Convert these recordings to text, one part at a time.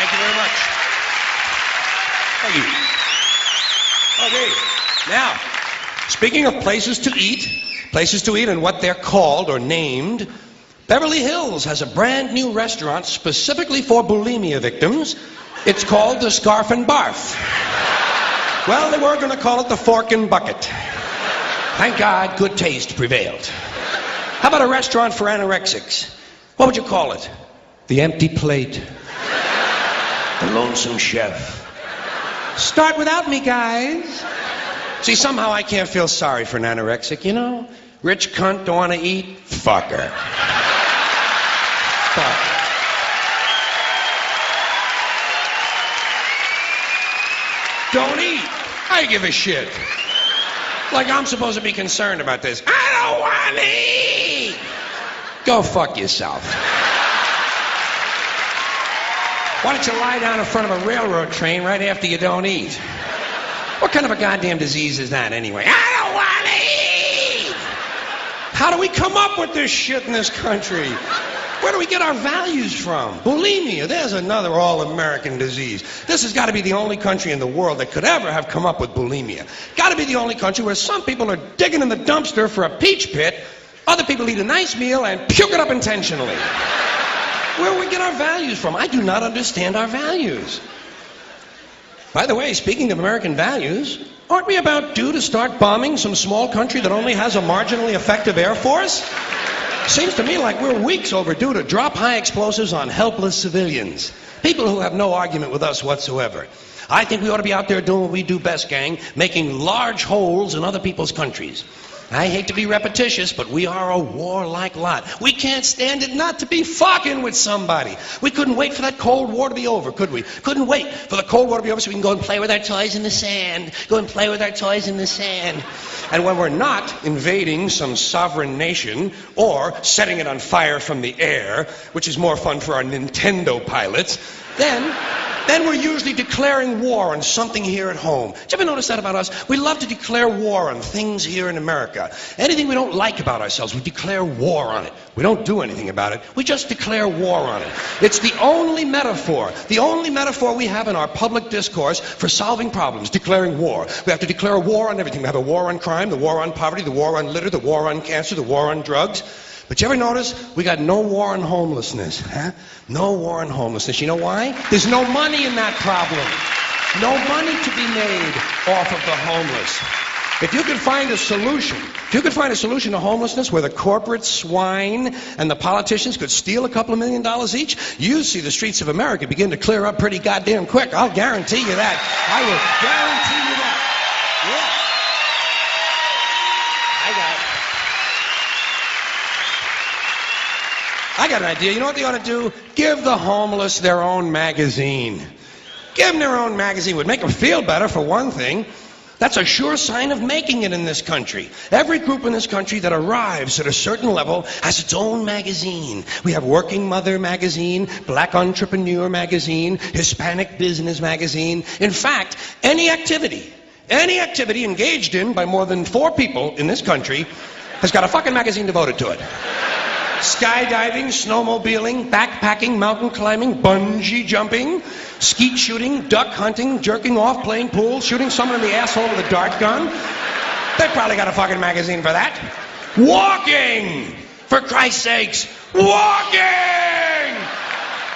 Thank you very much. Thank you. Okay, now, speaking of places to eat and what they're called or named, Beverly Hills has a brand new restaurant specifically for bulimia victims. It's called the Scarf and Barf. Well, they were going to call it the Fork and Bucket. Thank God, good taste prevailed. How about a restaurant for anorexics? What would you call it? The Empty Plate. The Lonesome Chef. Start without me, guys. See, somehow I can't feel sorry for an anorexic, you know? Rich cunt, don't want to eat? Fuck her. Fuck. Don't eat. I give a shit. Like I'm supposed to be concerned about this. I don't want to eat. Go fuck yourself. Why don't you lie down in front of a railroad train right after you don't eat? What kind of a goddamn disease is that anyway? I don't want to eat! How do we come up with this shit in this country? Where do we get our values from? Bulimia, there's another all-American disease. This has got to be the only country in the world that could ever have come up with bulimia. Got to be the only country where some people are digging in the dumpster for a peach pit, other people eat a nice meal and puke it up intentionally. Where do we get our values from? I do not understand our values. By the way, speaking of American values, aren't we about due to start bombing some small country that only has a marginally effective air force? Seems to me like we're weeks overdue to drop high explosives on helpless civilians. People who have no argument with us whatsoever. I think we ought to be out there doing what we do best, gang, making large holes in other people's countries. I hate to be repetitious, but we are a warlike lot. We can't stand it not to be fucking with somebody. We couldn't wait for that Cold War to be over, could we? Couldn't wait for the Cold War to be over so we can go and play with our toys in the sand. Go and play with our toys in the sand. And when we're not invading some sovereign nation or setting it on fire from the air, which is more fun for our Nintendo pilots, then we're usually declaring war on something here at home. Did you ever notice that about us? We love to declare war on things here in America. Anything we don't like about ourselves, we declare war on it. We don't do anything about it. We just declare war on it. It's the only metaphor we have in our public discourse for solving problems, declaring war. We have to declare war on everything. We have a war on crime, the war on poverty, the war on litter, the war on cancer, the war on drugs. But you ever notice we got no war on homelessness, huh? No war on homelessness. You know why? There's no money in that problem. No money to be made off of the homeless. If you could find a solution to homelessness where the corporate swine and the politicians could steal a couple of $1 million each, you'd see the streets of America begin to clear up pretty goddamn quick. I'll guarantee you that. I will guarantee you that. Yeah. I got an idea. You know what they ought to do? Give the homeless their own magazine. Give them their own magazine. Would make them feel better, for one thing. That's a sure sign of making it in this country. Every group in this country that arrives at a certain level has its own magazine. We have Working Mother magazine, Black Entrepreneur magazine, Hispanic Business magazine. In fact, any activity engaged in by more than 4 people in this country has got a fucking magazine devoted to it. Skydiving, snowmobiling, backpacking, mountain climbing, bungee jumping, skeet shooting, duck hunting, jerking off, playing pool, shooting someone in the asshole with a dart gun. They probably got a fucking magazine for that. Walking! For Christ's sakes, walking!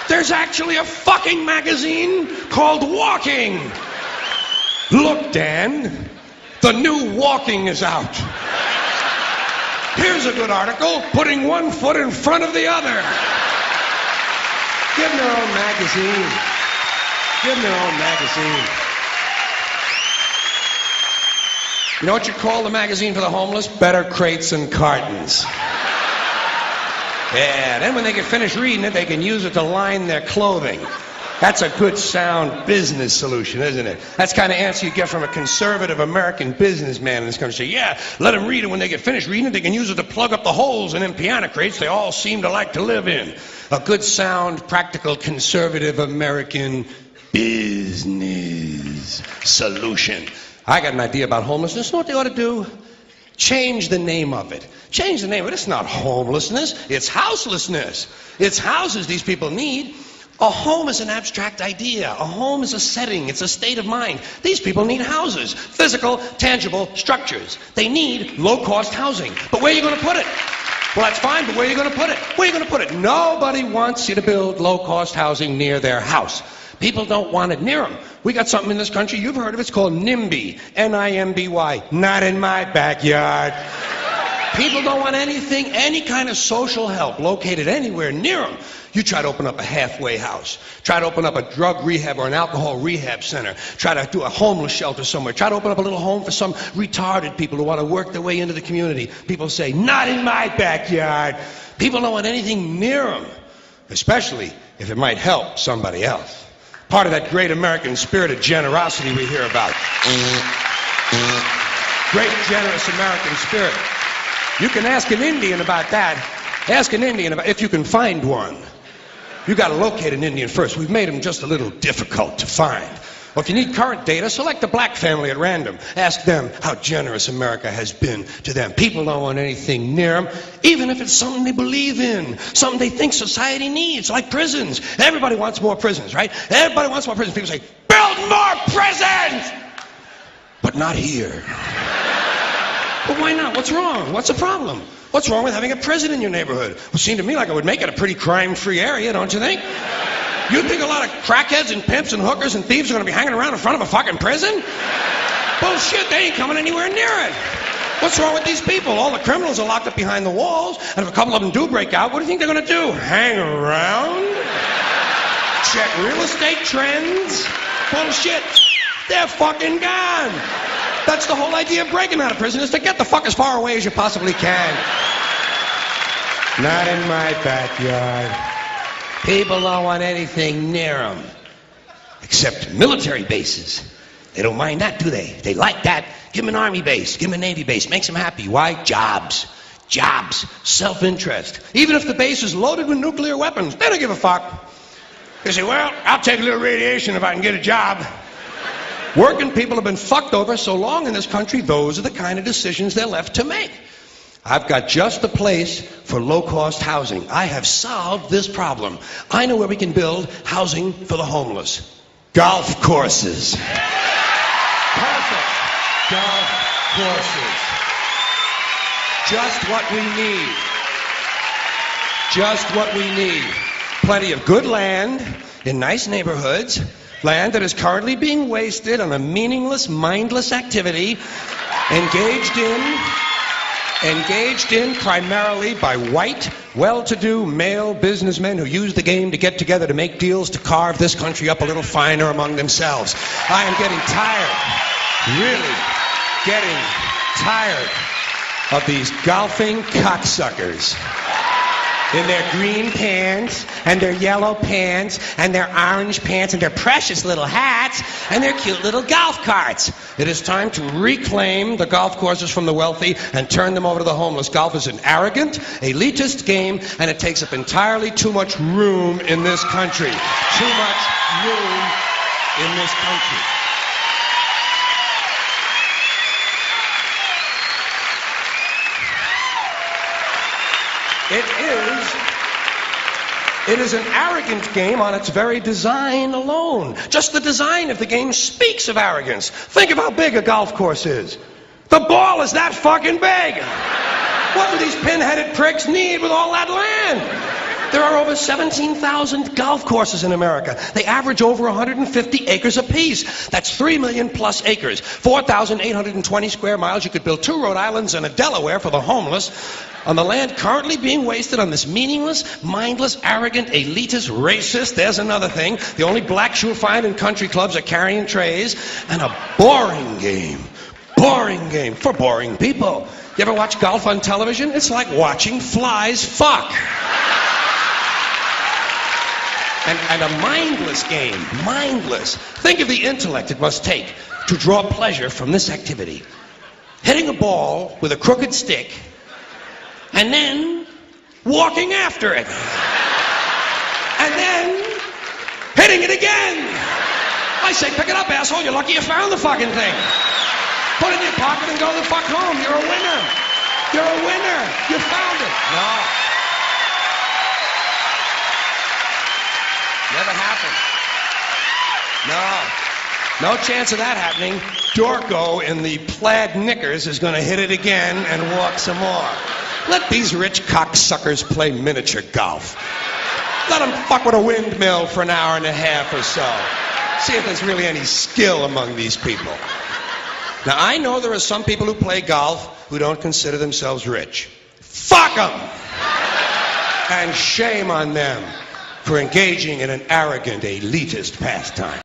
There's actually a fucking magazine called Walking. Look, Dan, the new Walking is out. Here's a good article, putting one foot in front of the other. Give them their own magazine. Give them their own magazine. You know what you call the magazine for the homeless? Better Crates and Cartons. Yeah, then when they get finished reading it, they can use it to line their clothing. That's a good, sound business solution, isn't it? That's the kind of answer you get from a conservative American businessman in this country. Say, yeah, let them read it. When they get finished reading it, they can use it to plug up the holes in them piano crates they all seem to like to live in. A good, sound, practical, conservative American business solution. I got an idea about homelessness. You know what they ought to do? Change the name of it. Change the name of it. It's not homelessness. It's houselessness. It's houses these people need. A home is an abstract idea. A home is a setting. It's a state of mind. These people need houses. Physical, tangible structures. They need low-cost housing. But where are you going to put it? Well, that's fine, but where are you going to put it? Where are you going to put it? Nobody wants you to build low-cost housing near their house. People don't want it near them. We got something in this country, you've heard of it, it's called NIMBY. N-I-M-B-Y. Not in my backyard. People don't want anything, any kind of social help located anywhere near them. You try to open up a halfway house. Try to open up a drug rehab or an alcohol rehab center. Try to do a homeless shelter somewhere. Try to open up a little home for some retarded people who want to work their way into the community. People say, not in my backyard. People don't want anything near them, especially if it might help somebody else. Part of that great American spirit of generosity we hear about. Great, generous American spirit. You can ask an Indian about that. Ask an Indian about if you can find one. You got to locate an Indian first. We've made them just a little difficult to find. Well, if you need current data, select a black family at random. Ask them how generous America has been to them. People don't want anything near them, even if it's something they believe in, something they think society needs, like prisons. Everybody wants more prisons, right? Everybody wants more prisons. People say, build more prisons! But not here. But why not? What's wrong? What's the problem? What's wrong with having a prison in your neighborhood? Well, it seemed to me like it would make it a pretty crime-free area, don't you think? You think a lot of crackheads and pimps and hookers and thieves are going to be hanging around in front of a fucking prison? Bullshit, they ain't coming anywhere near it. What's wrong with these people? All the criminals are locked up behind the walls, and if a couple of them do break out, what do you think they're going to do? Hang around? Check real estate trends? Bullshit. They're fucking gone. That's the whole idea of breaking out of prison, is to get the fuck as far away as you possibly can. Not in my backyard. People don't want anything near them. Except military bases. They don't mind that, do they? They like that. Give them an army base. Give them a navy base. Makes them happy. Why? Jobs. Jobs. Self-interest. Even if the base is loaded with nuclear weapons, they don't give a fuck. They say, well, I'll take a little radiation if I can get a job. Working people have been fucked over so long in this country, those are the kind of decisions they're left to make. I've got just the place for low-cost housing. I have solved this problem. I know where we can build housing for the homeless. Golf courses. Perfect. Golf courses. Just what we need. Just what we need. Plenty of good land in nice neighborhoods. Land that is currently being wasted on a meaningless, mindless activity engaged in primarily by white, well-to-do male businessmen who use the game to get together to make deals to carve this country up a little finer among themselves. I am getting tired, really getting tired of these golfing cocksuckers in their green pants and their yellow pants and their orange pants and their precious little hats and their cute little golf carts. It is time to reclaim the golf courses from the wealthy and turn them over to the homeless. Golf is an arrogant, elitist game, and it takes up entirely too much room in this country. Too much room in this country. It is an arrogant game on its very design alone. Just the design of the game speaks of arrogance. Think of how big a golf course is. The ball is that fucking big. What do these pin-headed pricks need with all that land? There are over 17,000 golf courses in America. They average over 150 acres apiece. That's 3 million plus acres. 4,820 square miles. You could build 2 Rhode Islands and a Delaware for the homeless on the land currently being wasted on this meaningless, mindless, arrogant, elitist, racist, there's another thing, the only blacks you'll find in country clubs are carrying trays, and a boring game. Boring game for boring people. You ever watch golf on television? It's like watching flies fuck. And a mindless game, mindless. Think of the intellect it must take to draw pleasure from this activity. Hitting a ball with a crooked stick and then walking after it. And then hitting it again. I say, pick it up, asshole. You're lucky you found the fucking thing. Put it in your pocket and go the fuck home. You're a winner. You're a winner. You found it. No. Never happened. No chance of that happening. Dorco in the plaid knickers is going to hit it again and walk some more. Let these rich cocksuckers play miniature golf. Let them fuck with a windmill for an hour and a half or so. See if there's really any skill among these people. Now, I know there are some people who play golf who don't consider themselves rich. Fuck them! And shame on them for engaging in an arrogant, elitist pastime.